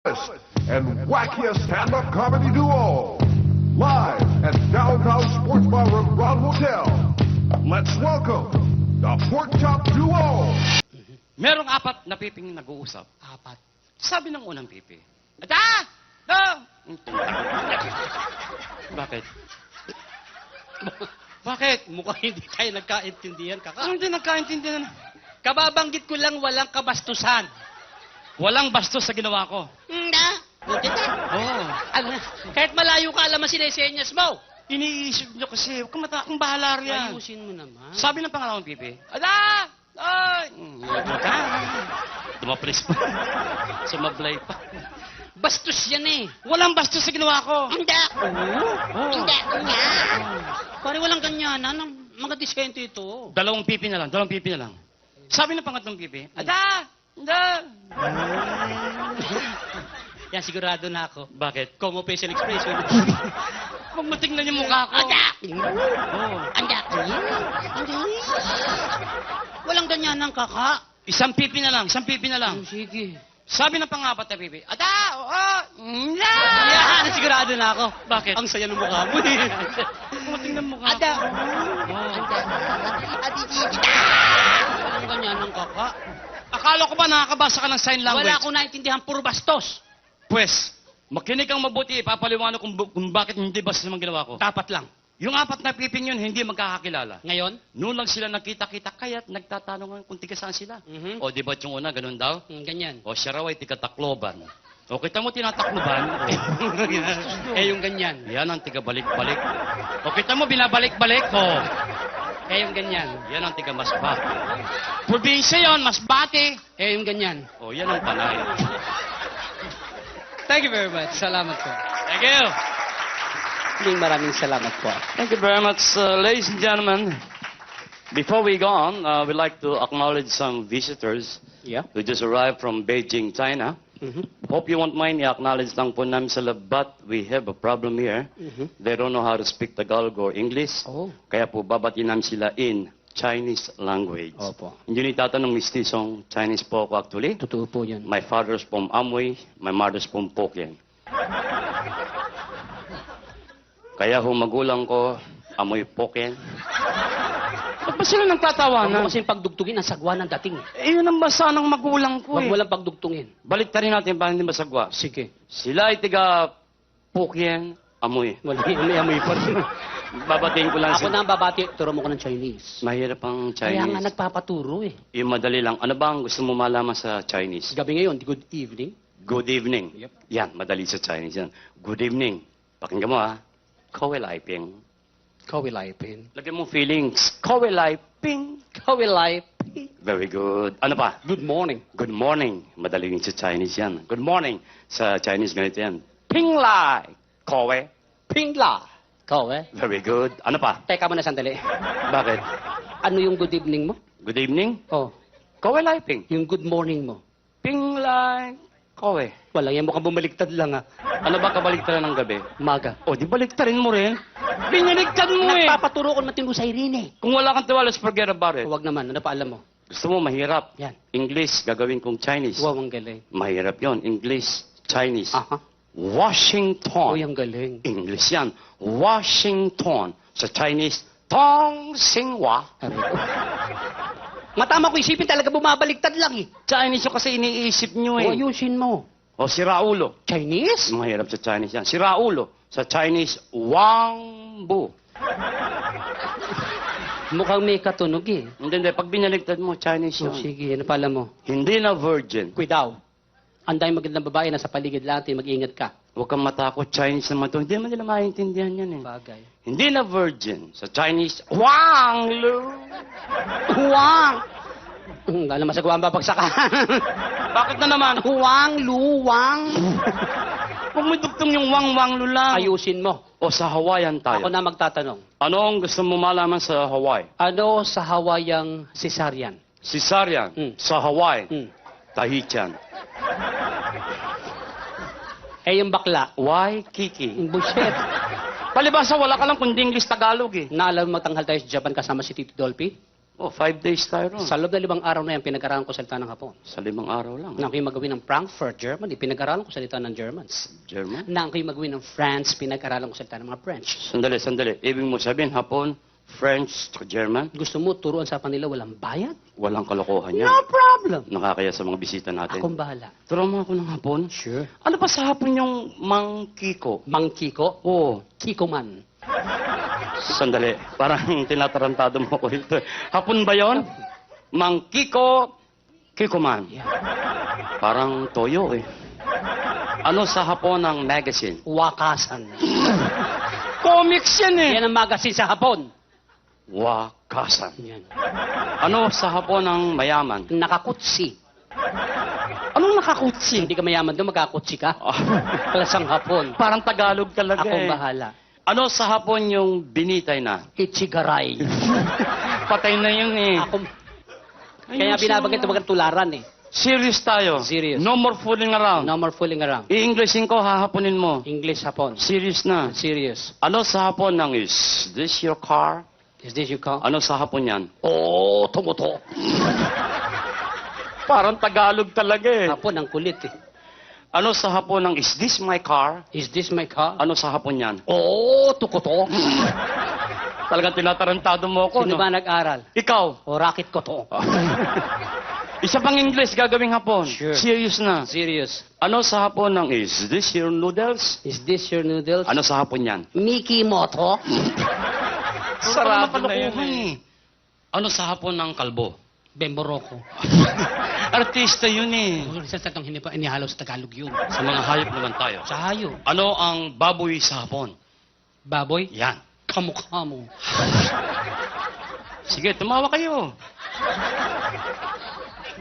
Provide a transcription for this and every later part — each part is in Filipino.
and wackiest stand-up comedy duo. Live at Downtown Sports Bar and Brown Hotel. Let's welcome the Pork Chop Duo. Merong apat na piping nag-uusap. Apat. Sabi ng unang pipi, "Ada! No!" Bakit? Bakit? Mukhang hindi tayo nagkaintindihan, kaka. Hindi nagkaintindihan. Kababanggit ko lang walang kabastusan. Walang bastos sa ginawa ko. Hindi. Buti na. Oo. Kahit malayo ka, alam mo sinesenyas mo. Iniisip nyo kasi, huwag kang bahala riyan. Ayusin mo naman. Sabi ng pangalawang pipi, "Ada! Ay!" Dumapres pa. Sumablay pa. Bastos yan eh. Walang bastos sa ginawa ko. Hindi. Oo. Hindi. Pare walang ganyanan. Mga diskento ito. Dalawang pipi na lang. Sabi ng pangatlong pipi, "Ada! Ada!" Yan, sigurado na ako. Bakit? Como facial expression. Huwag mo tingnan yung mukha ko. Anda! Oo. Anda! Walang ganyanan, kaka. Isang pipi na lang. Sige. Sabi ng pangapat na pipi, "Ada! Oo! Nda!" Yan, sigurado na ako. Bakit? Ang saya ng mukha mo eh. Huwag mo tingnan yung mukha Ada! ko. Oo. Walang ganyanan, kaka. Akala ko ba nakakabasa ka ng sign language? Wala akong naintindihan, puro bastos. Pwes, makinig kang mabuti. Ipapaliwanag kung bakit hindi bastos ang ginawa ko. Dapat lang. Yung apat na piping yun, hindi magkakakilala. Ngayon? Noon lang sila nagkita-kita, kaya't nagtatanong kung tiga saan sila. Mhm. O, di ba yung una, ganun daw? Ganyan. O, siya raw ay tiga-Tacloban. O, kita mo tinatakloban? Yung ganyan. Yan ang tiga-balik-balik. O, kita mo binabalik-balik? O, Yung ganyan. yan ang tiga-Masbate. Probinsya yon, Masbate. Yung ganyan. O, yan ang Panay. Thank you very much. Salamat po. Thank you. Maraming salamat po. Thank you very much, ladies and gentlemen. Before we go on, we'd like to acknowledge some visitors Yeah. who just arrived from Beijing, China. Hope you won't mind i-acknowledge lang po namin sila, but we have a problem here. They don't know how to speak Tagalog or English. Oh. Kaya po babatiin namin sila in Chinese language. Opo. Hindi ni tatanong mistisong Chinese po ako actually. Totoo po yun. My father's from Amoy, my mother's from Pokien. Kaya ho magulang ko, Amoy Pokien. Ba't ba sila Huwag nagtatawanan? mo kasing pagdugtungin ang sagwa ng dating. Yun ang basa ng magulang ko Huwag eh. mo lang pagdugtungin. Balik rin natin para hindi masagwa. Sige. Sila ay tiga Pokien, Amoy. Wala amoy pa rin. Babatiin ko lang Ako na ang babati. Turo mo ko ng Chinese. Mahirap ang Kaya nga Chinese. nagpapaturo eh. Yung madali lang. Ano ba ang gusto mo malaman sa Chinese? Gabi ngayon, good evening. Good evening. Yep. Yan, madali sa Chinese yan. Good evening. Pakinggan mo ha. Kowe lai ping. Kawilipin. Lagyan mo feelings. Kowe lai ping. Kawilipin. Very good. Ano pa? Good morning. Good morning. Madali rin sa Chinese yan. Good morning. Sa Chinese ganito yan. Ping lai. Kowe. Pingla. Kawe. Very good. Ano pa? Teka muna sandali. Bakit? Ano yung good evening mo? Good evening. Oh, Kowe lai ping. yung good morning mo. Ping lai. Kowe. Wala yan, mukhang bumaliktad lang ah. Ano ba kabaliktaran ng gabi? Umaga. O, di baliktarin mo rin. Binaligtad mo eh. Nagpapaturo ko matino sa Irene eh. Kung wala kang tiwala, forget about it. Huwag naman, ano pa alam mo? Gusto mo mahirap. Yan. English, gagawin kong Chinese. Wow, ang galing. Mahirap yon. English, Chinese. Aha. Washington. Uy, ang galing. English yan. Washington. Sa Chinese, Tong Xinhua. Sabi ko. Matama ko isipin talaga bumabaliktad lang eh. Chinese yung kasi iniisip nyo O, eh. ayusin mo. O, si Raulo. Chinese? Mahirap sa Chinese yan. Si Raulo. Sa Chinese, Wang Bu. Mukhang may katunog eh. Hindi. Pag binaligtad mo, Chinese So, yun. sige, ano pa alam mo? Hindi na virgin. Kuidaw. Ang daming magandang babae nasa paligid natin, mag-ingat ka. Huwag kang matakot. Chinese naman to. Hindi naman nila maintindihan yan eh. Bagay. Hindi na virgin. Sa Chinese, Wang Lu. Huwang! Alam masagawa ang babagsakan. Bakit na naman? Huwang, luwang. Huwag mo dugtong yung Wang Lu lang. Ayusin mo. O sa Hawaiian Ako tayo. na magtatanong. Ano ang gusto mo malaman sa Hawaii? Ano sa Hawaiiang cesarean? Cesarean. Sa Hawaii. Hmm. Tahitian. Yung bakla. Why, Kiki? Bullshit. Palibasa, wala ka lang kundi English Tagalog eh. Naalam mo magtanghal tayo sa Japan kasama si Tito Dolphy? Oh, 5 days tayo ron. Sa loob ng 5 araw na yan, pinag-aralan ko salita ng Hapon. Sa 5 araw lang. Nang kayo magawin ng Frankfurt, Germany, pinag-aralan ko salita ng Germans. German? Nang kayo magawin ng France, pinag-aralan ko salita ng mga French. Sandali, sandali. Ibig mo sabihin, Hapon, French, German, Gusto mo turuan sa kanila walang bayad? walang kalokohan yan. No problem. Nakakaya sa mga bisita natin. Akong bahala. Turuan mo ako ng Hapon. Sure. Ano pa sa Hapon yung Mang Kiko? Mang Kiko, Oh, Kiko man. sandali. Parang tinatarantado mo ko ito. Hapon ba yon? Mang Kiko, Kiko man. Yeah. Parang toyo eh. Ano sa Hapon ng magazine? Wakasan. Comics yan eh. Yan ang magazine sa Hapon. Wakasan. Yan. Ano sa Hapon ng mayaman? Nakakutsi. Anong nakakutsi? Hindi ka mayaman doon, magkakutsi ka. Ah, Kalasang Hapon. parang Tagalog talaga Akong eh. bahala. Ano sa Hapon yung binitay na? Ichigaray. Patay na yun eh. Ako, kaya binabanggit ito magandang tularan eh. Serious tayo. Serious. No more fooling around. No more fooling around. I-Englishin ko, hahaponin mo. English Hapon. Serious na. Serious. Ano sa Hapon ng is this your car? Is this your call? Ano sa Hapon yan? Oh, tumuto. Parang Tagalog talaga eh. Hapon, ang kulit eh. Ano sa Hapon ng is this my car? Is this my car? Ano sa Hapon yan? Oh, tukuto. Talagang tinatarantado mo ako, Sino no? ba nag-aral? Ikaw. O racket ko to. Isa pang English gagawing Hapon. Sure. Serious na. Serious. Ano sa Hapon ng is this your noodles? Is this your noodles? Ano sa Hapon yan? Mickey Moto? Sarado na yun eh. Ano sa Hapon ng kalbo? Bemboroko. Artista yun eh. Sa tatang inihalo sa Tagalog yun. Sa mga hayop naman tayo. Sa hayo. Ano ang baboy sa Hapon? Baboy? Yan. Kamukha mo. Sige, tumawa kayo.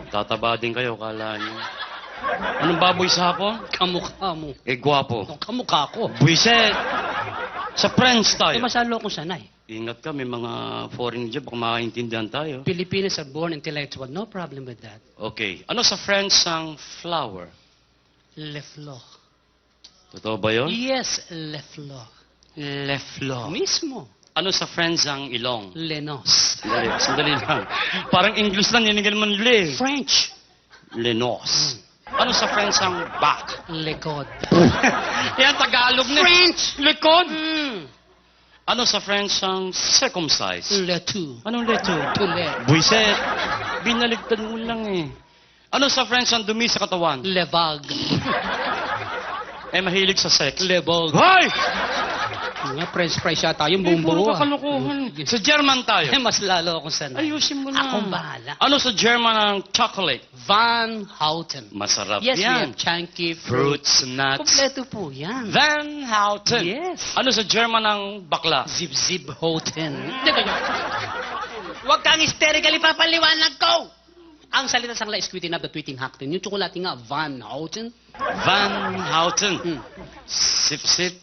Tataba din kayo, kala nyo. Anong baboy sa Hapon? Kamukha mo. Eh, gwapo. Ang kamukha ko. Buiset! Sa French Eh, tayo. masalo akong sanay. Ingat ka, may mga foreign job, baka makaintindihan tayo. Filipinos are born intellectual. No problem with that. Okay. Ano sa French ang flower? Le fleur. Totoo ba yun? Yes, le fleur. Le fleur. Mismo. Ano sa French ang ilong? Lenos. Sandali lang. Parang English lang, ninigal mo le. French. Lenos. Ano sa French ang back? Lekod. Yan, Tagalog na. French. Likod. Mm. Ano sa French ang circumcise? Le tout. Anong leto? Tule. Buiset. Binaligtad mo lang eh. Ano sa French ang dumi sa katawan? Le vague. Eh, mahilig sa sex. Le vague. Hoy! Nga, French fries yata yung Eh, buong puro buo. ka kalokohan. Sa German Eh, tayo. mas lalo akong sanay. Ayusin mo na. Akong bahala. Ano sa German ang chocolate? Van Houten. Masarap Yes, we yan. have chunky Fruits, nuts. Kompleto po yan. Van Houten. Yes. Ano sa German ang bakla? Zip-zip Houten. Huwag kang hysterically papaliwanag ko! Ang salita sa kanila is tweeting up the tweeting Houten. Yung tsokolate nga, Van Houten. Van Houten. Hmm. Sip-sip.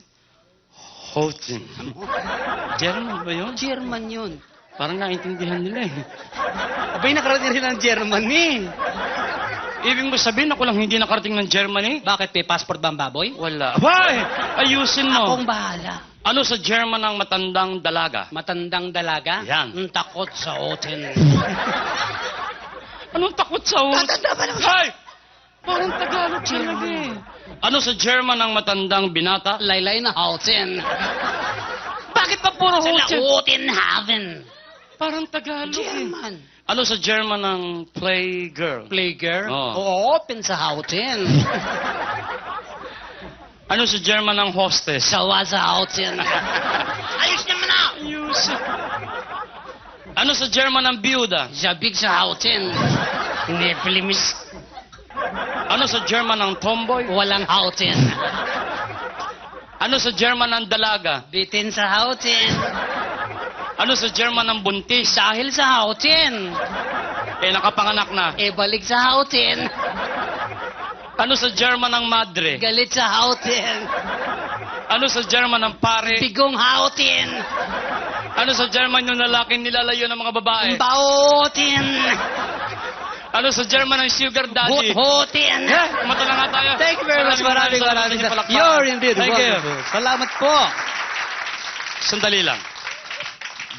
Houten. German ba yun? German yun. Parang naintindihan nila eh. Abay, nakarating rin ng Germany. Ibig mo sabihin ako lang hindi nakarating ng Germany? Bakit, may passport ba ang baboy? Wala. Hoy! Ayusin mo. Akong bahala. Ano sa German ang matandang dalaga? Matandang dalaga? Yan. Ang takot sa Houten. Anong takot sa hotel? Matanda ba naman? Hoy! Parang Tagalog talaga eh. Ano sa German ang matandang binata? Laylay na Houten. Bakit pa puro Sila hotel? Houten Haven. Parang Tagalog eh. German. Ano sa German ang playgirl? Playgirl? Oo. Open sa Houten. Ano sa German ang hostess? Sawa sa Houten. Ayos naman na! Ayus. Ano sa German ang byuda? Zabig sa Houten. Nepilimis. Ano sa German ang tomboy? Walang Houten. Ano sa German ang dalaga? Bitin sa Houten. Ano sa German ang buntis? Dahil sa Houten. Eh, nakapanganak na. E balik sa Houten. Ano sa German ang madre? Galit sa Houten. Ano sa German ang pare? Pigong Houten. Ano sa German yung lalaking nilalayo ng mga babae? Bautin. Ano sa German ang sugar daddy? Houten. Kumata na nga tayo. Thank you very much. Maraming salamat. salamat. You're indeed Thank you. wonderful. Salamat po. Sandali lang.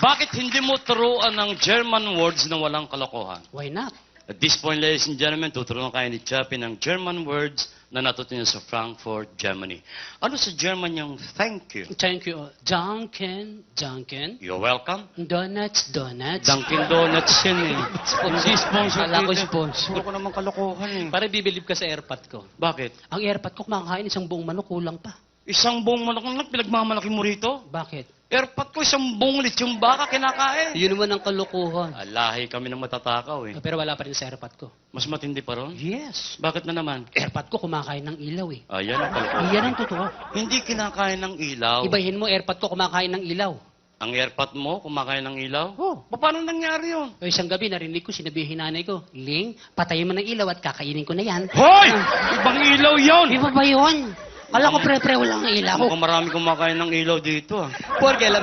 Bakit hindi mo turuan ng German words na walang kalokohan? Why not? At this point, ladies and gentlemen, tuturuan kayo ni Chappie ng German words na natuto niya sa Frankfurt, Germany. Ano sa German yung thank you? Thank you. Dunkin', Dunkin'. You're welcome. Donuts, donuts. Dunkin' Donuts yan eh. Hindi sponsor. Akala ko dito. sponsor. Puro ko naman kalokohan eh. Para bibilib ka sa airpot ko. Bakit? Ang airpot ko, kumakain isang buong manok, kulang pa. Isang buong manok na pinagmamalaki mo rito? Bakit? Airpot ko, isang buong lechong baka kinakain. Yun naman ang kalokohan. Alahi kami ng matatakaw eh. Pero wala pa rin sa airpot ko. Mas matindi pa ron? Yes. Bakit na naman? Airpot ko kumakain ng ilaw eh. Ayan ang kalokohan. Yan ang totoo. Hindi kinakain ng ilaw. Ibahin mo, airpot ko kumakain ng ilaw. Ang airpot mo, kumakain ng ilaw? Oh. Paano nangyari yun? O isang gabi, narinig ko, sinabihin nanay ko, Ling, patayin mo ng ilaw at kakainin ko na yan. Hoy! Ibang ilaw yun! Iba ba yun? Kala ko pre-pre walang ilaw. Mukhang marami kumakain ng ilaw dito ah. Porque alam